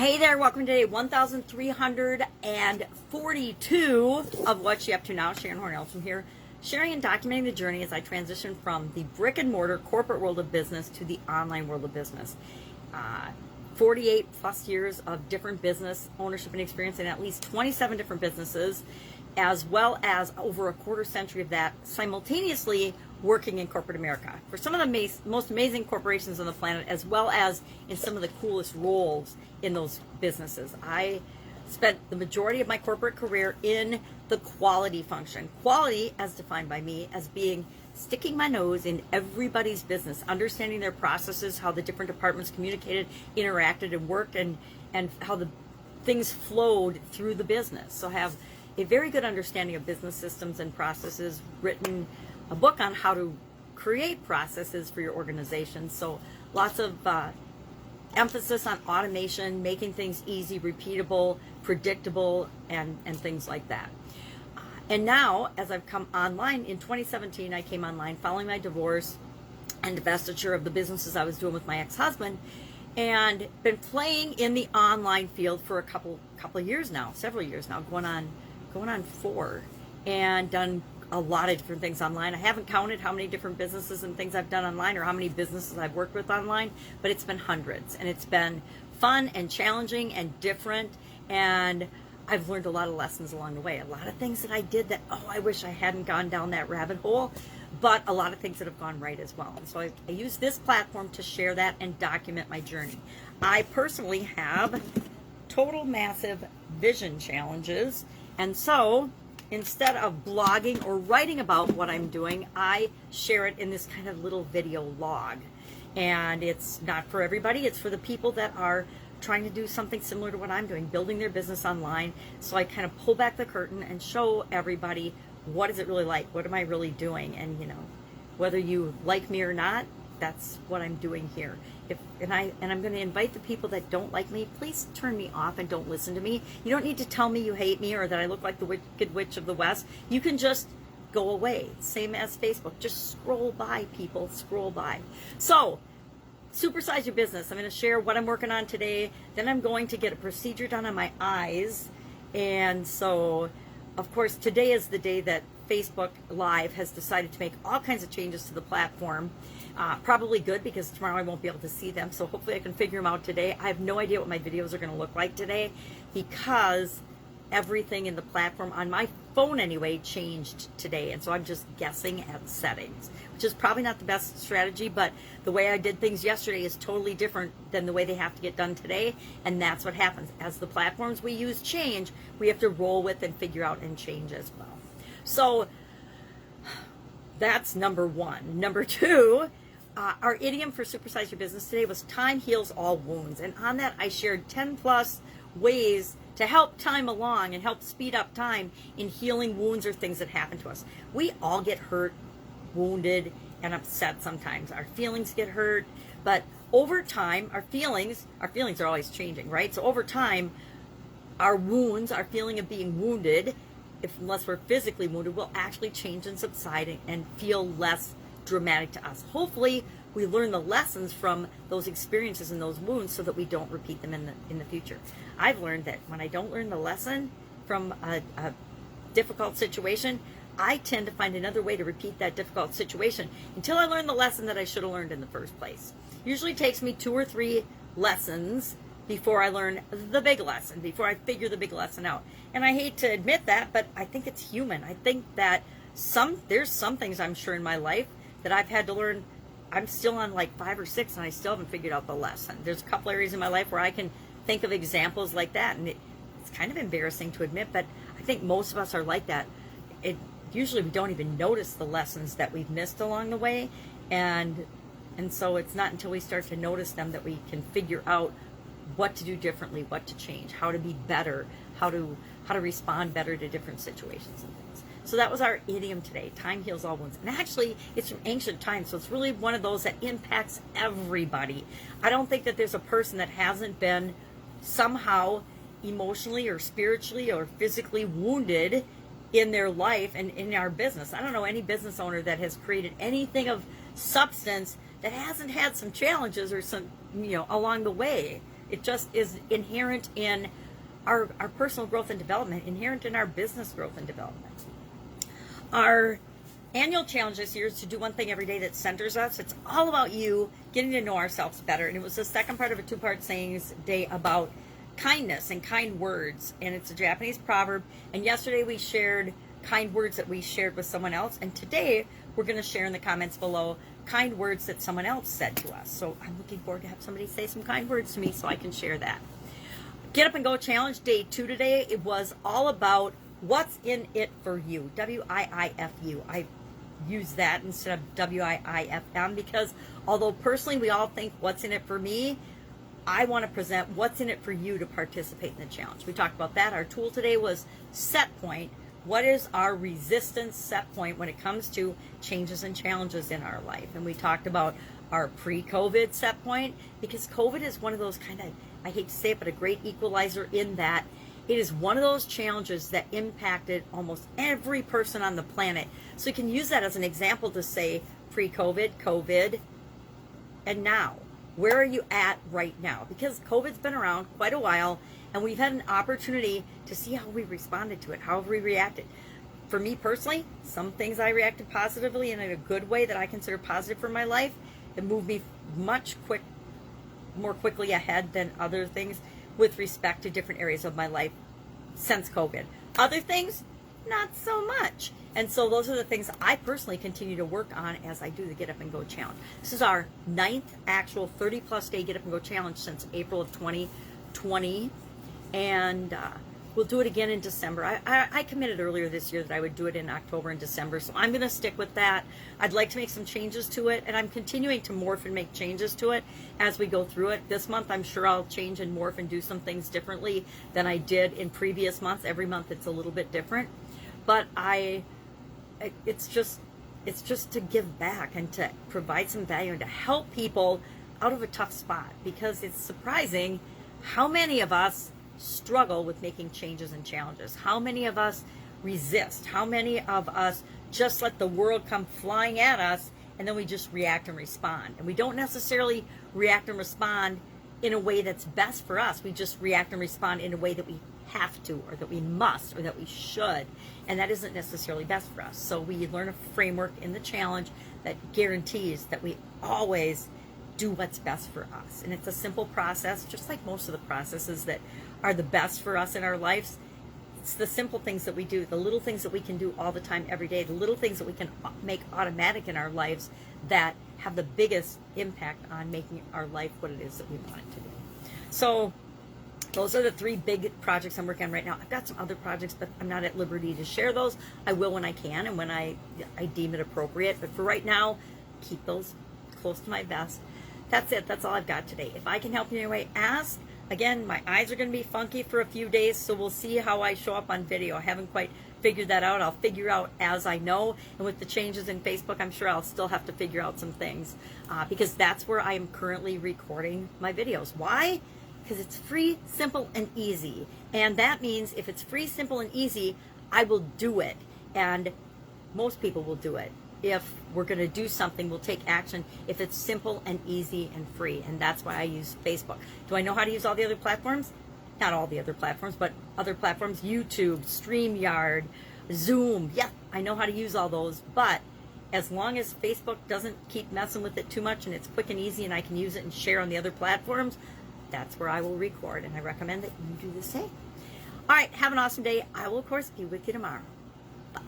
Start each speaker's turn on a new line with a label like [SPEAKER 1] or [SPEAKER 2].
[SPEAKER 1] Hey there, welcome to day 1342 of What's She Up To Now. Sharon Horne-Ellstrom here, sharing and documenting the journey as I transition from the brick and mortar corporate world of business to the online world of business. 48 plus years of different business ownership and experience in at least 27 different businesses, as well as over a quarter century of that simultaneously working in corporate America for some of the most amazing corporations on the planet, as well as in some of the coolest roles in those businesses. I spent the majority of my corporate career in the quality function. Quality, as defined by me, as being sticking my nose in everybody's business, understanding their processes, how the different departments communicated, interacted, and worked, and how the things flowed through the business. So have a very good understanding of business systems and processes, written a book on how to create processes for your organization. So lots of emphasis on automation, making things easy, repeatable, predictable, and things like that. And now, as I've come online, in 2017, I came online following my divorce and divestiture of the businesses I was doing with my ex-husband, and been playing in the online field for a couple of years now, several years now, going on 4, and done a lot of different things online. I haven't counted how many different businesses and things I've done online or how many businesses I've worked with online, but it's been hundreds, and it's been fun and challenging and different, and I've learned a lot of lessons along the way. A lot of things that I did that, I wish I hadn't gone down that rabbit hole, but a lot of things that have gone right as well. And so I use this platform to share that and document my journey. I personally have total massive vision challenges, and so instead of blogging or writing about what I'm doing, I share it in this kind of little video log. And it's not for everybody. It's for the people that are trying to do something similar to what I'm doing, building their business online. So I kind of pull back the curtain and show everybody, what is it really like? What am I really doing? And whether you like me or not, that's what I'm doing here. And I'm going to invite the people that don't like me, please turn me off and don't listen to me. You don't need to tell me you hate me or that I look like the Wicked Witch of the West. You can just go away. Same as Facebook. Just scroll by, people. Scroll by. So, supersize your business. I'm going to share what I'm working on today. Then I'm going to get a procedure done on my eyes. And so, of course, today is the day that Facebook Live has decided to make all kinds of changes to the platform. Probably good, because tomorrow I won't be able to see them, so hopefully I can figure them out today. I have no idea what my videos are going to look like today, because everything in the platform, on my phone anyway, changed today, and so I'm just guessing at settings, which is probably not the best strategy, but the way I did things yesterday is totally different than the way they have to get done today, and that's what happens. As the platforms we use change, we have to roll with and figure out and change as well. So that's number one. Number two, our idiom for Supersize Your Business today was time heals all wounds. And on that, I shared 10 plus ways to help time along and help speed up time in healing wounds or things that happen to us. We all get hurt, wounded, and upset sometimes. Our feelings get hurt, but over time, our feelings are always changing, right? So over time, our wounds, our feeling of being wounded, unless we're physically wounded, will actually change and subside and feel less dramatic to us. Hopefully, we learn the lessons from those experiences and those wounds so that we don't repeat them in the future. I've learned that when I don't learn the lesson from a difficult situation, I tend to find another way to repeat that difficult situation until I learn the lesson that I should have learned in the first place. Usually takes me 2 or 3 lessons before I learn the big lesson, before I figure the big lesson out. And I hate to admit that, but I think it's human. I think that there's some things, I'm sure, in my life that I've had to learn. I'm still on like 5 or 6, and I still haven't figured out the lesson. There's a couple areas in my life where I can think of examples like that, and it's kind of embarrassing to admit, but I think most of us are like that. Usually we don't even notice the lessons that we've missed along the way, and so it's not until we start to notice them that we can figure out what to do differently, what to change, how to be better, how to respond better to different situations and things. So that was our idiom today, time heals all wounds. And actually, it's from ancient times, so it's really one of those that impacts everybody. I don't think that there's a person that hasn't been somehow emotionally or spiritually or physically wounded in their life and in our business. I don't know any business owner that has created anything of substance that hasn't had some challenges or some, along the way. It just is inherent in our personal growth and development, inherent in our business growth and development. Our annual challenge this year is to do one thing every day that centers us. It's all about you getting to know ourselves better. And it was the second part of a two-part sayings day about kindness and kind words. And it's a Japanese proverb. And yesterday we shared kind words that we shared with someone else. And today we're going to share in the comments below kind words that someone else said to us. So I'm looking forward to have somebody say some kind words to me so I can share that. Get Up and Go Challenge Day 2 today. It was all about what's in it for you. W-I-I-F-U. I use that instead of W-I-I-F-M because although personally we all think what's in it for me, I want to present what's in it for you to participate in the challenge. We talked about that. Our tool today was set point. What is our resistance set point when it comes to changes and challenges in our life? And we talked about our pre-COVID set point because COVID is one of those kind of, I hate to say it, but a great equalizer in that it is one of those challenges that impacted almost every person on the planet. So you can use that as an example to say pre-COVID, COVID, and now. Where are you at right now? Because COVID's been around quite a while, and we've had an opportunity to see how we responded to it, how we reacted. For me personally, some things I reacted positively and in a good way that I consider positive for my life. It moved me more quickly ahead than other things with respect to different areas of my life since COVID. Other things, not so much. And so those are the things I personally continue to work on as I do the Get Up and Go Challenge. This is our 9th actual 30-plus day Get Up and Go Challenge since April of 2020. And we'll do it again in December. I committed earlier this year that I would do it in October and December, so I'm going to stick with that. I'd like to make some changes to it, and I'm continuing to morph and make changes to it as we go through it. This month, I'm sure I'll change and morph and do some things differently than I did in previous months. Every month, it's a little bit different. But it's just to give back and to provide some value and to help people out of a tough spot, because it's surprising how many of us struggle with making changes and challenges. How many of us resist? How many of us just let the world come flying at us and then we just react and respond? And we don't necessarily react and respond in a way that's best for us. We just react and respond in a way that we have to, or that we must, or that we should, and that isn't necessarily best for us. So we learn a framework in the challenge that guarantees that we always do what's best for us. And it's a simple process, just like most of the processes that are the best for us in our lives. It's the simple things that we do, the little things that we can do all the time, every day, the little things that we can make automatic in our lives that have the biggest impact on making our life what it is that we want it to be. So those are the 3 big projects I'm working on right now. I've got some other projects, but I'm not at liberty to share those. I will when I can and when I deem it appropriate. But for right now, keep those close to my vest. That's it. That's all I've got today. If I can help you in any way, ask. Again, my eyes are going to be funky for a few days, so we'll see how I show up on video. I haven't quite figured that out. I'll figure out as I know. And with the changes in Facebook, I'm sure I'll still have to figure out some things because that's where I am currently recording my videos. Why? Because it's free, simple, and easy. And that means if it's free, simple, and easy, I will do it. And most people will do it. If we're going to do something, we'll take action if it's simple and easy and free. And that's why I use Facebook. Do I know how to use all the other platforms? Not all the other platforms, but other platforms. YouTube, StreamYard, Zoom. Yeah, I know how to use all those. But as long as Facebook doesn't keep messing with it too much and it's quick and easy and I can use it and share on the other platforms, that's where I will record. And I recommend that you do the same. All right, have an awesome day. I will, of course, be with you tomorrow. Bye.